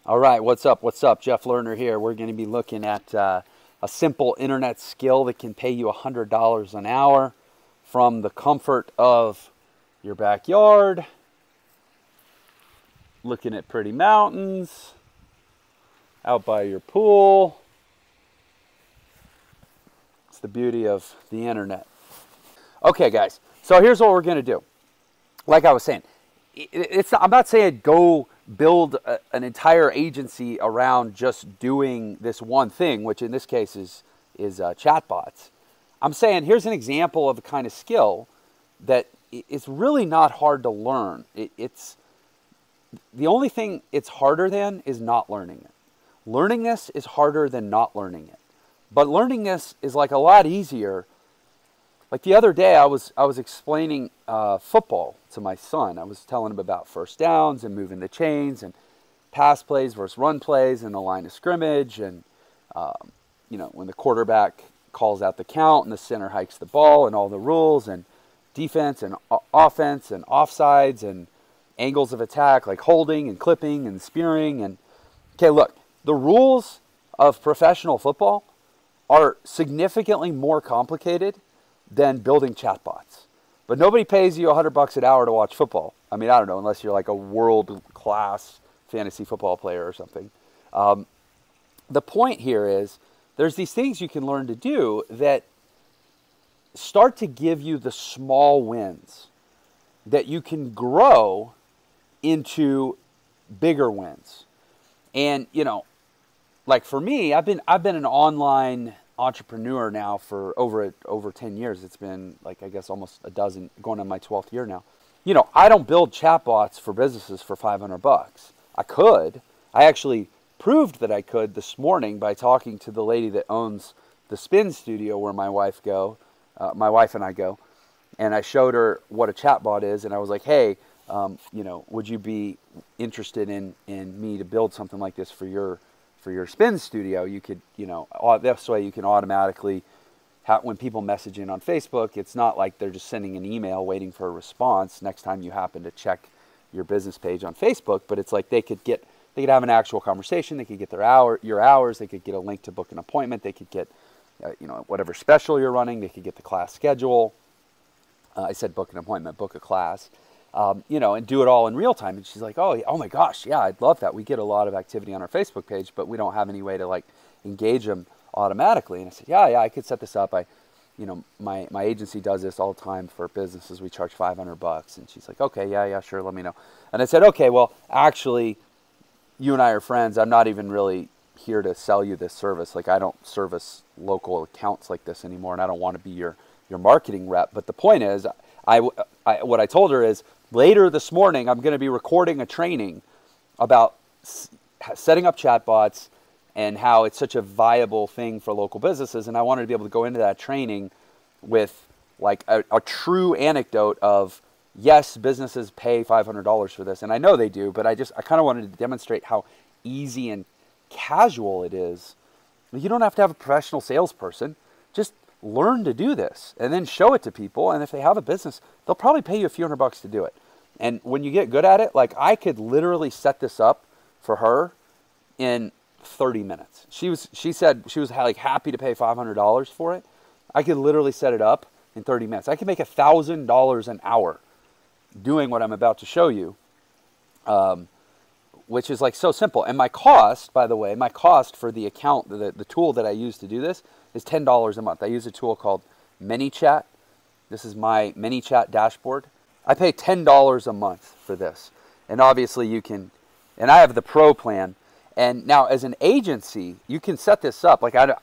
All right, what's up? What's up? Jeff Lerner here. We're going to be looking at a simple internet skill that can pay you $100 an hour from the comfort of your backyard, looking at pretty mountains, out by your pool. It's the beauty of the internet. Okay, guys, so here's what we're going to do. Like I was saying, I'm not saying go build an entire agency around just doing this one thing, which in this case is chatbots. I'm saying here's an example of the kind of skill that it's really not hard to learn. It's the only thing it's harder than is not learning it. Learning this is harder than not learning it. But learning this is like a lot easier. Like the other day, I was explaining football to my son. I was telling him about first downs and moving the chains and pass plays versus run plays and the line of scrimmage and when the quarterback calls out the count and the center hikes the ball and all the rules and defense and offense and offsides and angles of attack like holding and clipping and spearing and okay, look, the rules of professional football are significantly more complicated than building chatbots. But nobody pays you $100 an hour to watch football. I mean, I don't know, unless you're like a world-class fantasy football player or something. The point here is there's these things you can learn to do that start to give you the small wins that you can grow into bigger wins. And, like for me, I've been an online entrepreneur now for over 10 years. It's been like, I guess, almost a dozen, going on my 12th year now. I don't build chatbots for businesses for $500. I could. I actually proved that I could this morning by talking to the lady that owns the spin studio where my wife and I go, and I showed her what a chatbot is, and I was like, hey, would you be interested in me to build something like this for your spin studio? You could, this way you can automatically, when people message in on Facebook, it's not like they're just sending an email waiting for a response next time you happen to check your business page on Facebook, but it's like they could have an actual conversation, they could get your hours, they could get a link to book an appointment, they could get, whatever special you're running, they could get the class schedule. I said book an appointment, book a class. And do it all in real time. And she's like, oh my gosh, yeah, I'd love that. We get a lot of activity on our Facebook page, but we don't have any way to like engage them automatically. And I said, yeah, I could set this up. My agency does this all the time for businesses. We charge $500. And she's like, okay, yeah, sure, let me know. And I said, okay, well, actually, you and I are friends. I'm not even really here to sell you this service. Like, I don't service local accounts like this anymore, and I don't want to be your marketing rep. But the point is, what I told her is, later this morning, I'm going to be recording a training about setting up chatbots and how it's such a viable thing for local businesses. And I wanted to be able to go into that training with like a true anecdote of, yes, businesses pay $500 for this. And I know they do, but I kind of wanted to demonstrate how easy and casual it is. You don't have to have a professional salesperson. Just learn to do this and then show it to people. And if they have a business, they'll probably pay you a few $100 to do it. And when you get good at it, like I could literally set this up for her in 30 minutes. She said she was like happy to pay $500 for it. I could literally set it up in 30 minutes. I could make $1,000 an hour doing what I'm about to show you, which is like so simple. And my cost, by the way, for the account, the tool that I use to do this is $10 a month. I use a tool called ManyChat. This is my ManyChat dashboard. I pay $10 a month for this. And obviously you can, and I have the pro plan. And now as an agency, you can set this up. Like I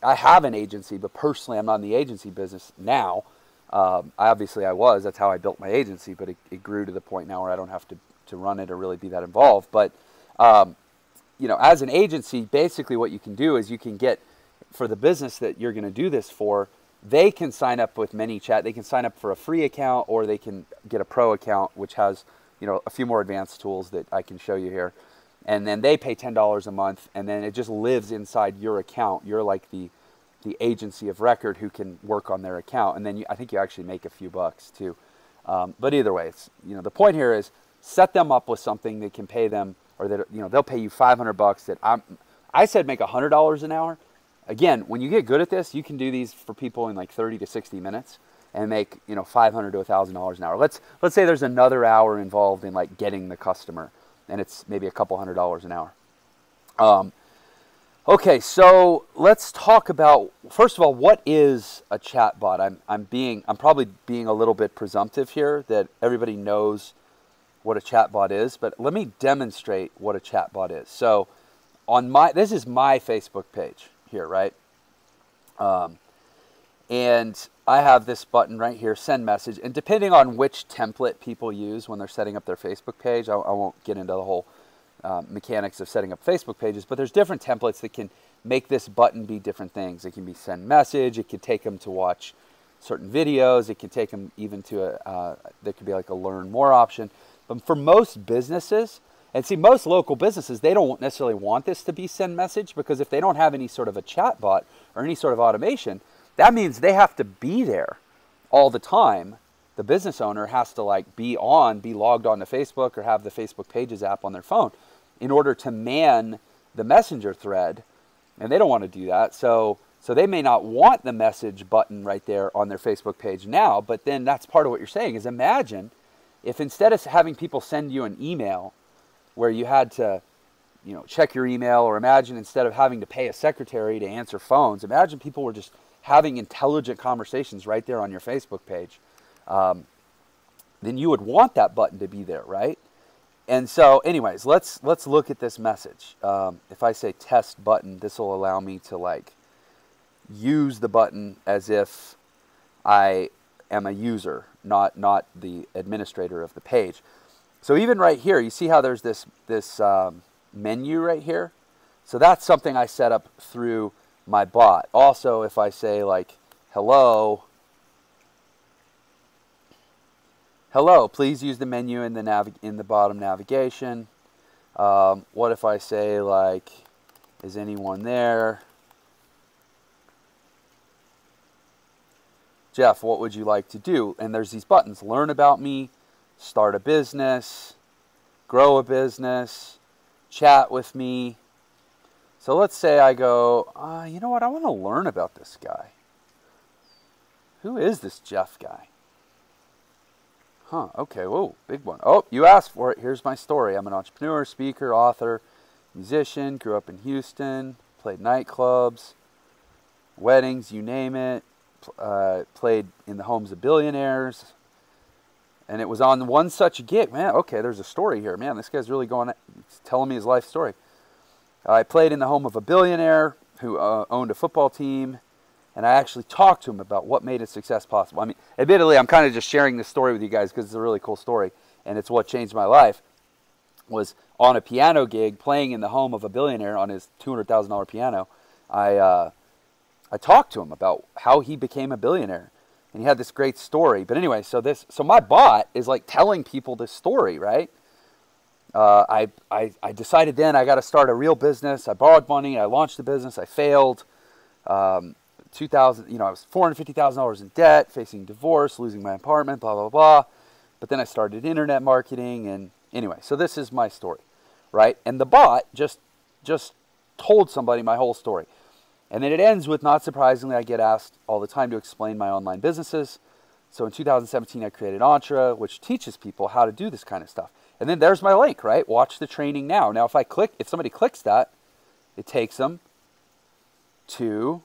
have an agency, but personally I'm not in the agency business now. I was, that's how I built my agency, but it grew to the point now where I don't have to run it or really be that involved. But, as an agency, basically what you can do is you can get, for the business that you're going to do this for, they can sign up with ManyChat. They can sign up for a free account, or they can get a pro account, which has, a few more advanced tools that I can show you here. And then they pay $10 a month, and then it just lives inside your account. You're like the agency of record who can work on their account. And then I think you actually make a few bucks too. But either way, it's, the point here is set them up with something that can pay them or that, you know, they'll pay you $500 that I said make $100 an hour. Again, when you get good at this, you can do these for people in like 30 to 60 minutes and make, you know, $500 to $1,000 an hour. Let's say there's another hour involved in like getting the customer, and it's maybe a couple $100 an hour. Okay, so let's talk about, first of all, what is a chatbot? I'm probably being a little bit presumptive here that everybody knows what a chatbot is, but let me demonstrate what a chatbot is. So this is my Facebook page here, right? And I have this button right here, send message. And depending on which template people use when they're setting up their Facebook page, I won't get into the whole mechanics of setting up Facebook pages, but there's different templates that can make this button be different things. It can be send message. It can take them to watch certain videos. It can take them even to there could be like a learn more option. But for most businesses, and see, most local businesses, they don't necessarily want this to be send message, because if they don't have any sort of a chat bot or any sort of automation, that means they have to be there all the time. The business owner has to like be logged on to Facebook or have the Facebook Pages app on their phone in order to man the messenger thread. And they don't want to do that. So they may not want the message button right there on their Facebook page now, but then that's part of what you're saying is, imagine if instead of having people send you an email where you had to, you know, check your email, or imagine instead of having to pay a secretary to answer phones, imagine people were just having intelligent conversations right there on your Facebook page. Then you would want that button to be there, right? And so anyways, let's look at this message. If I say test button, this will allow me to like use the button as if I am a user, not the administrator of the page. So even right here, you see how there's this menu right here? So that's something I set up through my bot. Also, if I say like, hello, please use the menu in the bottom navigation. What if I say like, is anyone there? Jeff, what would you like to do? And there's these buttons: learn about me, start a business, grow a business, chat with me. So let's say I go, you know what? I want to learn about this guy. Who is this Jeff guy? Huh, okay, whoa, big one. Oh, you asked for it. Here's my story. I'm an entrepreneur, speaker, author, musician, grew up in Houston, played nightclubs, weddings, you name it, played in the homes of billionaires. And it was on one such gig. Man, okay, there's a story here. Man, this guy's really telling me his life story. I played in the home of a billionaire who owned a football team, and I actually talked to him about what made his success possible. I mean, admittedly, I'm kind of just sharing this story with you guys because it's a really cool story, and it's what changed my life. Was on a piano gig, playing in the home of a billionaire on his $200,000 piano. I talked to him about how he became a billionaire. And he had this great story. But anyway, so my bot is like telling people this story, right? I decided then I got to start a real business. I borrowed money. I launched the business. I failed. I was $450,000 in debt, facing divorce, losing my apartment, blah, blah, blah. But then I started internet marketing. And anyway, so this is my story, right? And the bot just told somebody my whole story. And then it ends with, not surprisingly, I get asked all the time to explain my online businesses. So in 2017, I created Entre, which teaches people how to do this kind of stuff. And then there's my link, right? Watch the training now. Now, if somebody clicks that, it takes them to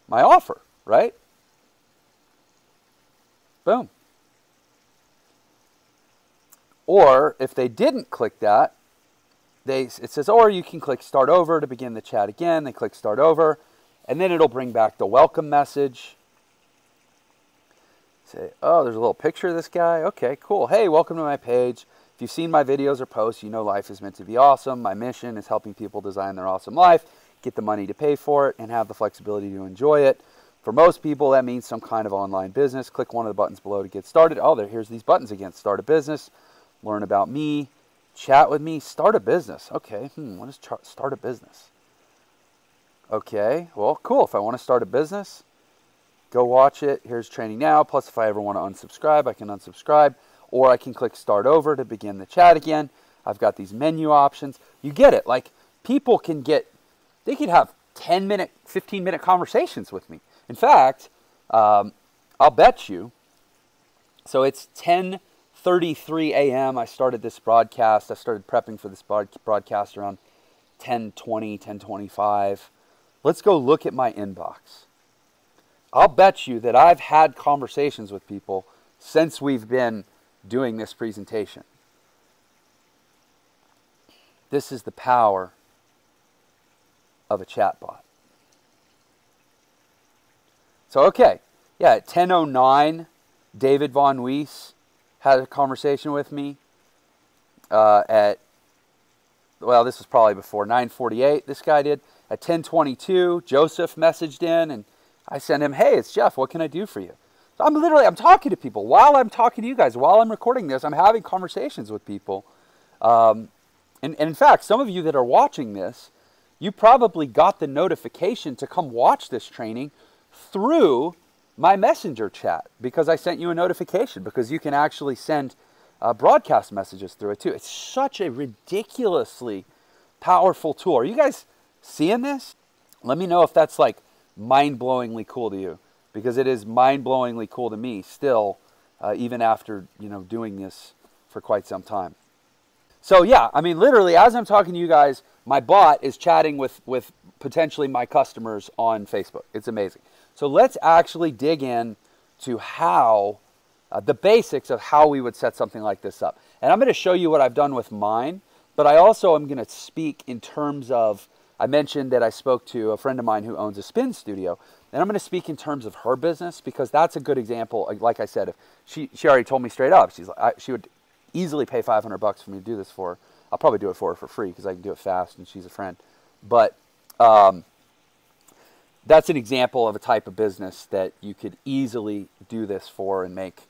my offer, right? Boom. Or if they didn't click that, it says, or you can click start over to begin the chat again. They click start over. And then it'll bring back the welcome message. Say, oh, there's a little picture of this guy. Okay, cool. Hey, welcome to my page. If you've seen my videos or posts, you know life is meant to be awesome. My mission is helping people design their awesome life, get the money to pay for it, and have the flexibility to enjoy it. For most people, that means some kind of online business. Click one of the buttons below to get started. Oh, here's these buttons again. Start a business, learn about me, chat with me, start a business. Okay, what is start a business? Okay, well, cool. If I want to start a business, go watch it. Here's training now. Plus, if I ever want to unsubscribe, I can unsubscribe. Or I can click start over to begin the chat again. I've got these menu options. You get it. Like, people they could have 10-minute, 15-minute conversations with me. In fact, I'll bet you, so it's 10:33 a.m. I started this broadcast. I started prepping for this broadcast around 10:20, 10:25. Let's go look at my inbox. I'll bet you that I've had conversations with people since we've been doing this presentation. This is the power of a chatbot. So, okay, yeah, at 10:09, David Von Weiss had a conversation with me. This was probably before 9:48, this guy did. At 10:22, Joseph messaged in, and I sent him, hey, it's Jeff, what can I do for you? So I'm talking to people. While I'm talking to you guys, while I'm recording this, I'm having conversations with people. And in fact, some of you that are watching this, you probably got the notification to come watch this training through my messenger chat, because I sent you a notification, because you can actually send broadcast messages through it too. It's such a ridiculously powerful tool. Are you guys seeing this? Let me know if that's like mind-blowingly cool to you, because it is mind-blowingly cool to me still, even after doing this for quite some time. So yeah, I mean, literally, as I'm talking to you guys, my bot is chatting with potentially my customers on Facebook. It's amazing. So let's actually dig in to how the basics of how we would set something like this up. And I'm going to show you what I've done with mine, but I also am going to speak in terms of, I mentioned that I spoke to a friend of mine who owns a spin studio, and I'm going to speak in terms of her business, because that's a good example. Like I said, if she already told me straight up, she's like, she would easily pay $500 for me to do this for her. I'll probably do it for her for free, because I can do it fast and she's a friend. But that's an example of a type of business that you could easily do this for and make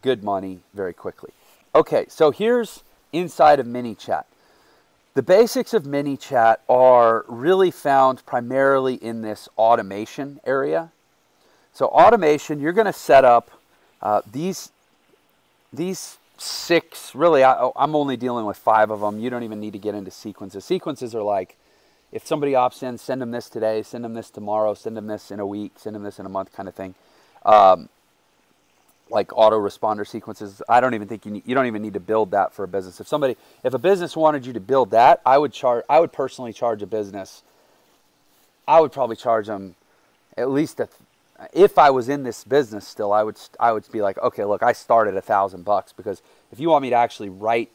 good money very quickly. Okay, so here's inside of ManyChat. The basics of ManyChat are really found primarily in this automation area. So automation, you're going to set up these 6, really, I'm only dealing with 5 of them. You don't even need to get into sequences. Sequences are like, if somebody opts in, send them this today, send them this tomorrow, send them this in a week, send them this in a month kind of thing. Like autoresponder sequences. I don't even think you don't even need to build that for a business. If a business wanted you to build that, I would personally charge a business. I would probably charge them at least if I was in this business still, I would be like, okay, look, I started $1,000, because if you want me to actually write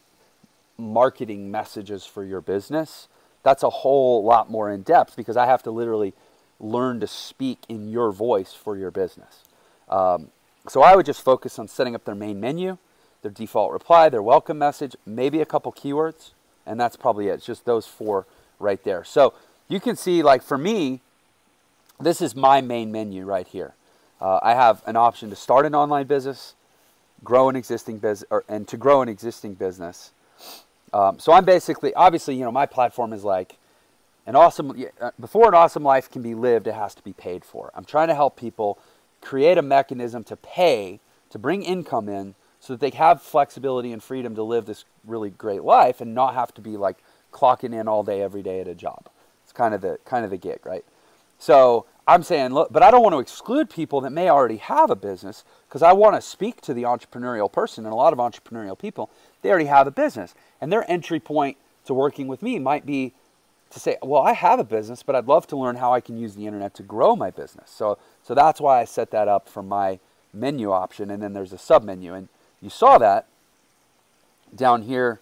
marketing messages for your business, that's a whole lot more in depth, because I have to literally learn to speak in your voice for your business. So I would just focus on setting up their main menu, their default reply, their welcome message, maybe a couple keywords, and that's probably it. It's just those 4 right there. So you can see, like for me, this is my main menu right here. I have an option to start an online business, grow an existing business, and to grow an existing business. So I'm basically, obviously, my platform is like before an awesome life can be lived, it has to be paid for. I'm trying to help people create a mechanism to pay, to bring income in, so that they have flexibility and freedom to live this really great life and not have to be like clocking in all day, every day at a job. It's kind of the gig, right? So I'm saying, look, but I don't want to exclude people that may already have a business, because I want to speak to the entrepreneurial person, and a lot of entrepreneurial people, they already have a business, and their entry point to working with me might be to say, well, I have a business, but I'd love to learn how I can use the internet to grow my business. So that's why I set that up for my menu option, and then there's a sub menu, and you saw that down here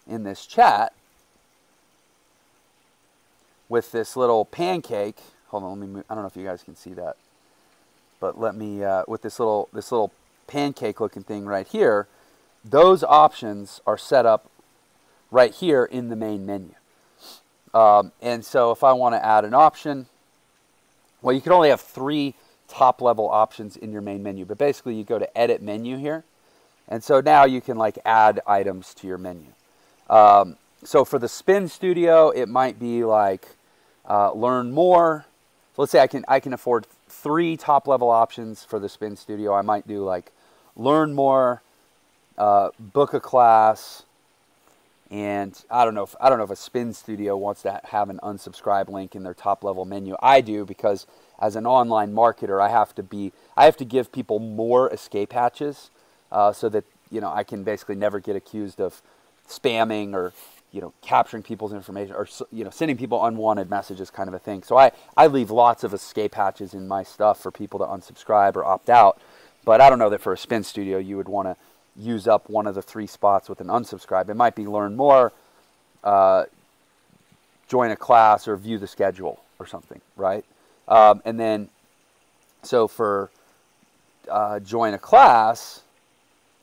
in this chat with this little pancake. Hold on, let me move. I don't know if you guys can see that, but let me with this little pancake looking thing right here. Those options are set up right here in the main menu. And so if I want to add an option, well, you can only have 3 top-level options in your main menu, but basically you go to Edit Menu here, and so now you can like add items to your menu. So for the Spin Studio, it might be like Learn More. So let's say I can afford 3 top-level options for the Spin Studio. I might do like Learn More, Book a Class, And I don't know if a spin studio wants to have an unsubscribe link in their top level menu. I do, because as an online marketer, I have to give people more escape hatches, so that, you know, I can basically never get accused of spamming or, you know, capturing people's information, or, you know, sending people unwanted messages, kind of a thing. So I leave lots of escape hatches in my stuff for people to unsubscribe or opt out. But I don't know that for a spin studio you would want to use up one of the 3 spots with an unsubscribe. It might be learn more, join a class, or view the schedule or something, right? And then, so for join a class,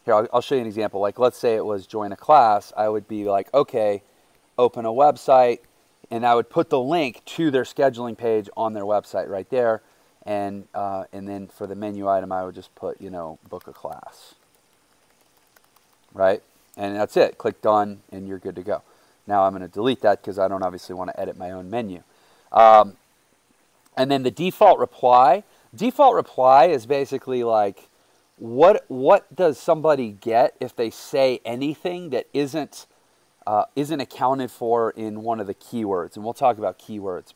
here, I'll show you an example. Like, let's say it was join a class. I would be like, okay, open a website, and I would put the link to their scheduling page on their website right there. And then for the menu item, I would just put, you know, book a class. Right? And that's it. Click done, and you're good to go. Now I'm going to delete that because I don't obviously want to edit my own menu. And then the default reply. Default reply is basically like, what does somebody get if they say anything that isn't accounted for in one of the keywords? And we'll talk about keywords.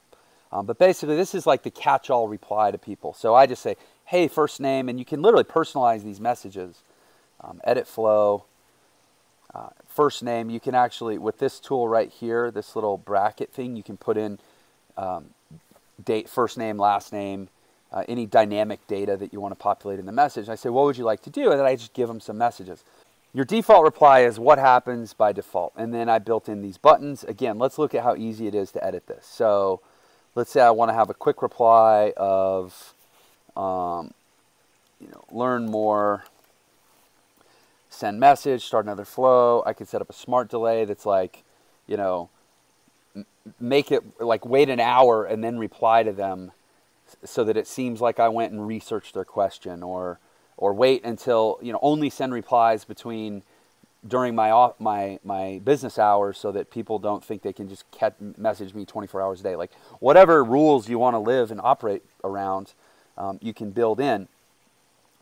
But basically, this is like the catch-all reply to people. So I just say, hey, first name, and you can literally personalize these messages. Edit flow. First name, you can actually, with this tool right here, this little bracket thing, you can put in date, first name, last name, any dynamic data that you want to populate in the message. I say, what would you like to do? And then I just give them some messages. Your default reply is what happens by default. And then I built in these buttons. Again, let's look at how easy it is to edit this. So let's say I want to have a quick reply of, you know, learn more, send message, start another flow. I could set up a smart delay that's like, you know, make it like wait an hour and then reply to them so that it seems like I went and researched their question, or wait until, you know, only send replies during my business hours so that people don't think they can just message me 24 hours a day. Like, whatever rules you want to live and operate around, you can build in.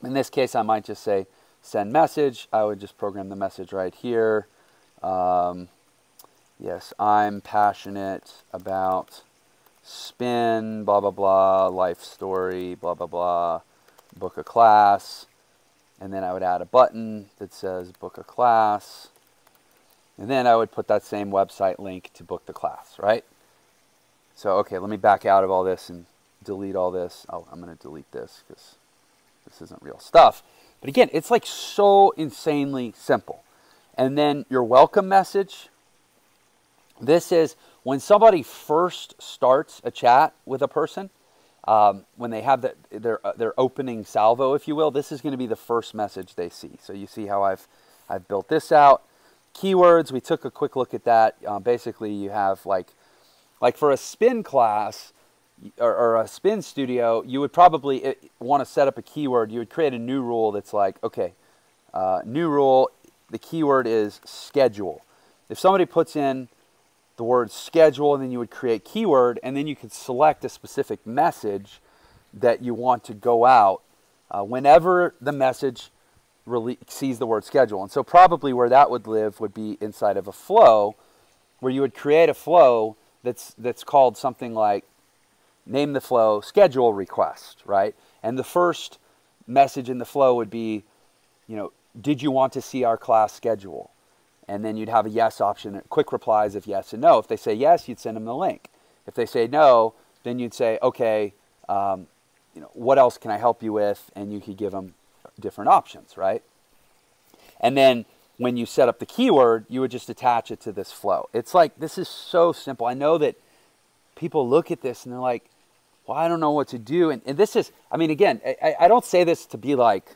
In this case, I might just say, send message. I would just program the message right here. Yes, I'm passionate about spin, blah, blah, blah, life story, blah, blah, blah, book a class. And then I would add a button that says book a class. And then I would put that same website link to book the class, right? So, okay, let me back out of all this and delete all this. Oh, I'm going to delete this because this isn't real stuff. But again, it's like so insanely simple. And then your welcome message. This is when somebody first starts a chat with a person, when they have their opening salvo, if you will. This is going to be the first message they see. So you see how I've built this out. Keywords, we took a quick look at that. Basically, you have like for a spin class or a spin studio, you would probably want to set up a keyword. You would create a new rule that's like, okay, new rule, the keyword is schedule. If somebody puts in the word schedule, and then you would create keyword, and then you could select a specific message that you want to go out whenever the message sees the word schedule. And so probably where that would live would be inside of a flow, where you would create a flow that's called something like, name the flow schedule request, right? And the first message in the flow would be, you know, did you want to see our class schedule? And then you'd have a yes option, quick replies of yes and no. If they say yes, you'd send them the link. If they say no, then you'd say, okay, you know, what else can I help you with? And you could give them different options, right? And then when you set up the keyword, you would just attach it to this flow. It's like, this is so simple. I know that people look at this and they're like, well, I don't know what to do. And this is, I mean, again, I don't say this to be like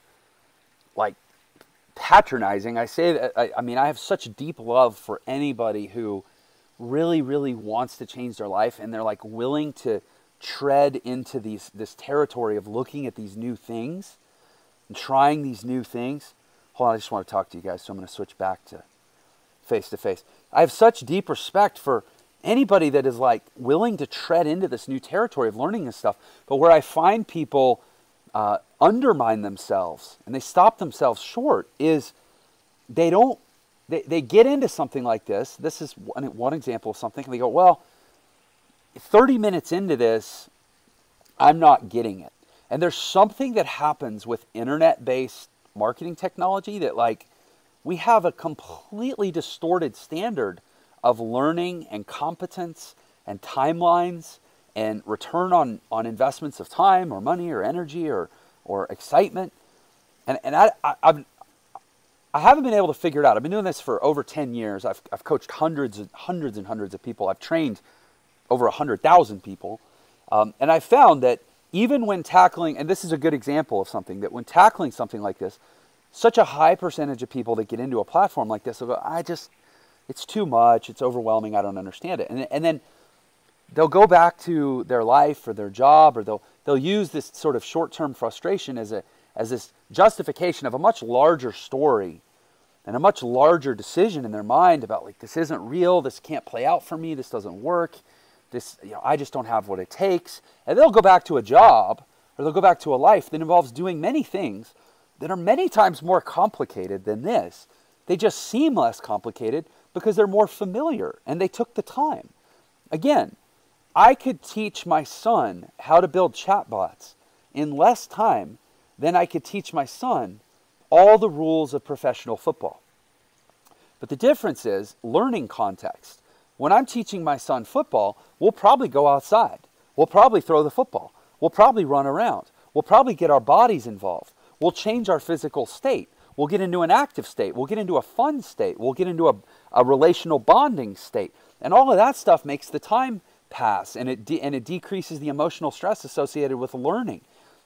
patronizing. I say that, I mean, I have such deep love for anybody who really, really wants to change their life, and they're like willing to tread into this territory of looking at these new things and trying these new things. Hold on, I just want to talk to you guys, so I'm going to switch back to face-to-face. I have such deep respect for anybody that is like willing to tread into this new territory of learning this stuff. But where I find people undermine themselves and they stop themselves short is they don't they get into something like this. This is one example of something. And they go, well, 30 minutes into this, I'm not getting it. And there's something that happens with internet-based marketing technology that, like, we have a completely distorted standard of learning and competence and timelines and return on investments of time or money or energy or excitement. And I haven't been able to figure it out. I've been doing this for over 10 years. I've coached hundreds and hundreds of people. I've trained over 100,000 people. And I found that even when tackling, and this is a good example of something, that when tackling something like this, such a high percentage of people that get into a platform like this will go, it's too much, it's overwhelming, I don't understand it. And then they'll go back to their life or their job, or they'll use this sort of short-term frustration as this justification of a much larger story and a much larger decision in their mind about, like, this isn't real, this can't play out for me, this doesn't work, this, I just don't have what it takes. And they'll go back to a job, or they'll go back to a life that involves doing many things that are many times more complicated than this. They just seem less complicated because they're more familiar and they took the time. Again, I could teach my son how to build chatbots in less time than I could teach my son all the rules of professional football. But the difference is learning context. When I'm teaching my son football, we'll probably go outside. We'll probably throw the football. We'll probably run around. We'll probably get our bodies involved. We'll change our physical state. We'll get into an active state. We'll get into a fun state. We'll get into a relational bonding state. And all of that stuff makes the time pass, and it decreases the emotional stress associated with learning.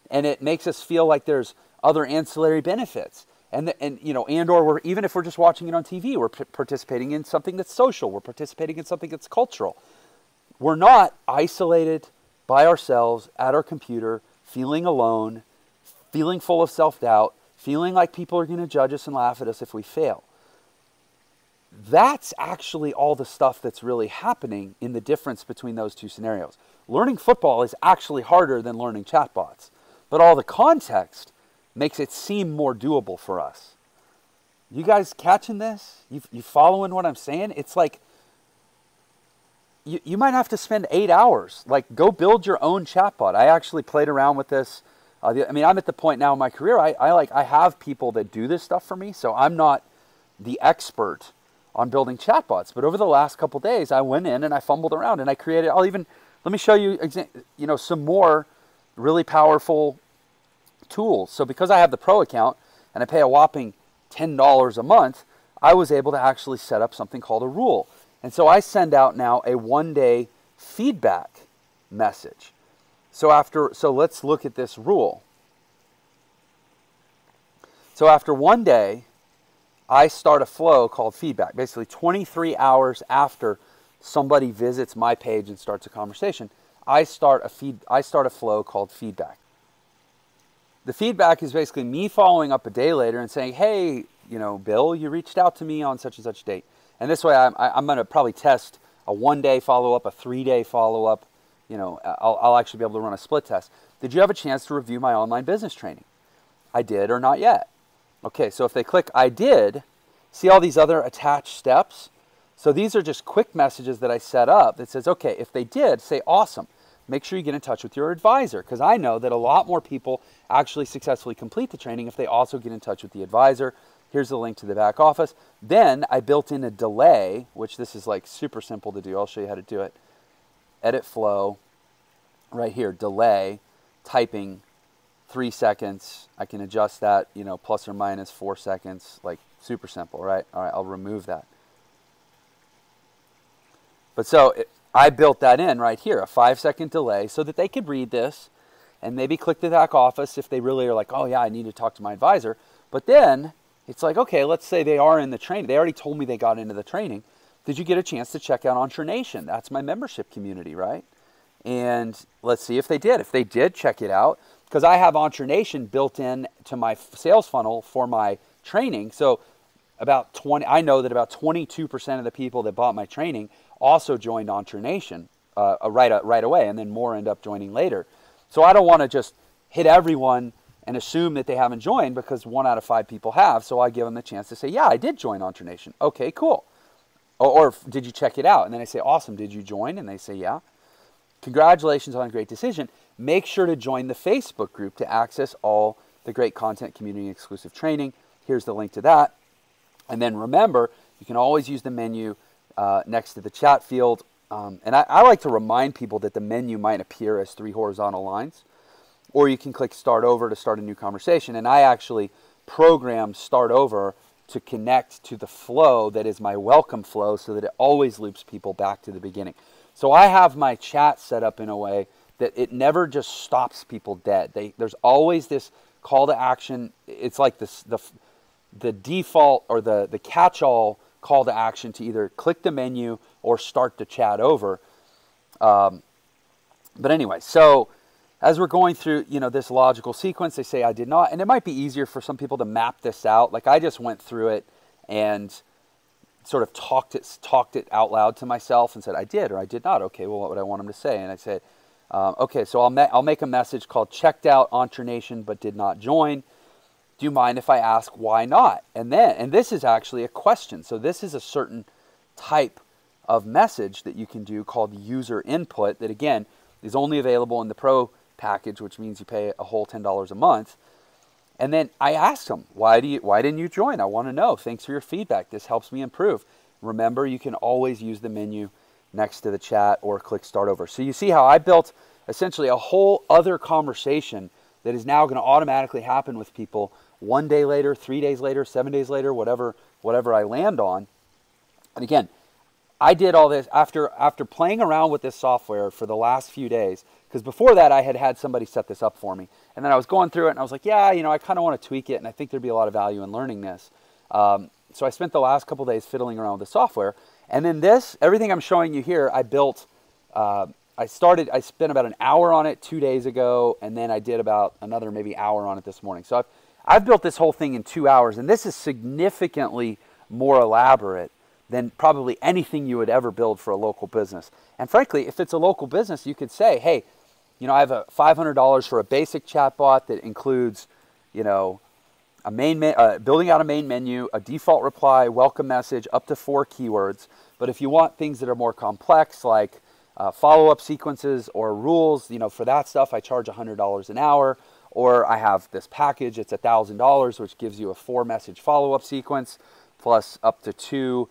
And it makes us feel like there's other ancillary benefits. Or even if we're just watching it on TV, we're participating in something that's social. We're participating in something that's cultural. We're not isolated by ourselves at our computer, feeling alone, feeling full of self-doubt, feeling like people are going to judge us and laugh at us if we fail. That's actually all the stuff that's really happening in the difference between those two scenarios. Learning football is actually harder than learning chatbots, but all the context makes it seem more doable for us. You guys catching this? You following what I'm saying? It's like you might have to spend 8 hours. Like, go build your own chatbot. I actually played around with this. I'm at the point now in my career, I have people that do this stuff for me, so I'm not the expert on building chatbots. But over the last couple days, I went in and I fumbled around and I created, let me show you, some more really powerful tools. So because I have the pro account and I pay a whopping $10 a month, I was able to actually set up something called a rule. And so I send out now a 1-day feedback message. So let's look at this rule. So after 1 day, I start a flow called feedback. Basically 23 hours after somebody visits my page and starts a conversation, I start a flow called feedback. The feedback is basically me following up a day later and saying, hey, Bill, you reached out to me on such and such date. And this way I'm going to probably test a 1-day follow-up, a 3-day follow-up. I'll actually be able to run a split test. Did you have a chance to review my online business training? I did, or not yet. Okay, so if they click I did, see all these other attached steps? So these are just quick messages that I set up that says, okay, if they did, say awesome. Make sure you get in touch with your advisor, because I know that a lot more people actually successfully complete the training if they also get in touch with the advisor. Here's the link to the back office. Then I built in a delay, which this is like super simple to do. I'll show you how to do it. Edit flow, right here, delay, typing, 3 seconds. I can adjust that, plus or minus 4 seconds, like super simple, right? All right, I'll remove that. But I built that in right here, a 5-second delay, so that they could read this and maybe click the back office if they really are like, oh yeah, I need to talk to my advisor. But then it's like, okay, let's say they are in the training. They already told me they got into the training. Did you get a chance to check out Entre Nation? That's my membership community, right? And let's see if they did. If they did, check it out. Because I have Entre Nation built in to my sales funnel for my training. So I know that about 22% of the people that bought my training also joined Entre Nation right away, and then more end up joining later. So I don't want to just hit everyone and assume that they haven't joined because 1 out of 5 people have. So I give them the chance to say, yeah, I did join Alternation. Okay, cool. Or did you check it out? And then I say, awesome, did you join? And they say, yeah. Congratulations on a great decision. Make sure to join the Facebook group to access all the great content, community, and exclusive training. Here's the link to that. And then remember, you can always use the menu next to the chat field. And I like to remind people that the menu might appear as 3 horizontal lines. Or you can click Start Over to start a new conversation. And I actually program Start Over to connect to the flow that is my welcome flow so that it always loops people back to the beginning. So I have my chat set up in a way that it never just stops people dead. There's always this call to action. It's like the default or the catch-all call to action to either click the menu or start the chat over. But anyway, so as we're going through, this logical sequence, they say I did not, and it might be easier for some people to map this out. Like I just went through it and sort of talked it out loud to myself and said I did or I did not. Okay, well, what would I want them to say? And I said, okay, so I'll make a message called checked out Alternation but did not join. Do you mind if I ask why not? And this is actually a question. So this is a certain type of message that you can do called user input that again is only available in the Pro package, which means you pay a whole $10 a month. And then I asked them, why didn't you join? I want to know. Thanks for your feedback. This helps me improve. Remember, you can always use the menu next to the chat or click Start Over. So you see how I built essentially a whole other conversation that is now going to automatically happen with people 1 day later, 3 days later, 7 days later, whatever I land on. And again, I did all this after playing around with this software for the last few days, because before that I had somebody set this up for me. And then I was going through it and I was like, yeah, I kind of want to tweak it and I think there'd be a lot of value in learning this. So I spent the last couple days fiddling around with the software. And then everything I'm showing you here, I built, I spent about an hour on it 2 days ago, and then I did about another maybe hour on it this morning. So I've built this whole thing in 2 hours, and this is significantly more elaborate than probably anything you would ever build for a local business. And frankly, if it's a local business, you could say, hey, I have a $500 for a basic chatbot that includes, building out a main menu, a default reply, welcome message, up to 4 keywords. But if you want things that are more complex, like follow-up sequences or rules, for that stuff, I charge $100 an hour. Or I have this package, it's $1,000, which gives you a 4-message follow-up sequence, plus up to 2,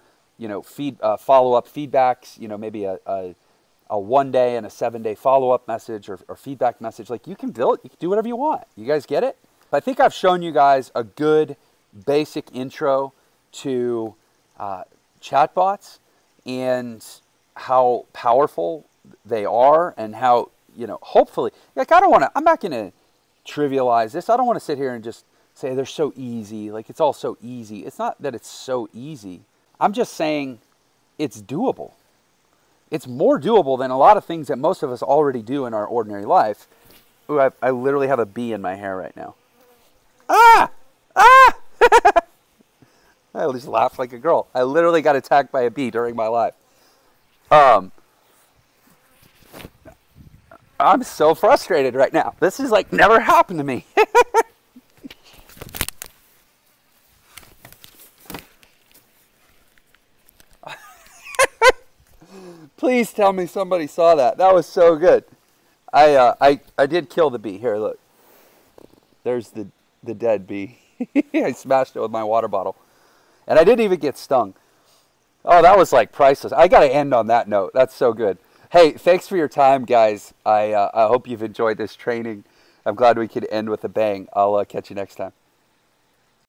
follow-up feedbacks, maybe a 1 day and a 7-day follow-up message or feedback message. Like you can do whatever you want. You guys get it? I think I've shown you guys a good basic intro to chatbots and how powerful they are and how, hopefully, I'm not going to trivialize this. I don't want to sit here and just say they're so easy. Like it's all so easy. It's not that it's so easy. I'm just saying it's doable. It's more doable than a lot of things that most of us already do in our ordinary life. Ooh, I literally have a bee in my hair right now. Ah! Ah! I just laughed like a girl. I literally got attacked by a bee during my life. I'm so frustrated right now. This is like never happened to me. Please tell me somebody saw that. That was so good. I did kill the bee. Here, look. There's the dead bee. I smashed it with my water bottle. And I didn't even get stung. Oh, that was like priceless. I got to end on that note. That's so good. Hey, thanks for your time, guys. I hope you've enjoyed this training. I'm glad we could end with a bang. I'll catch you next time.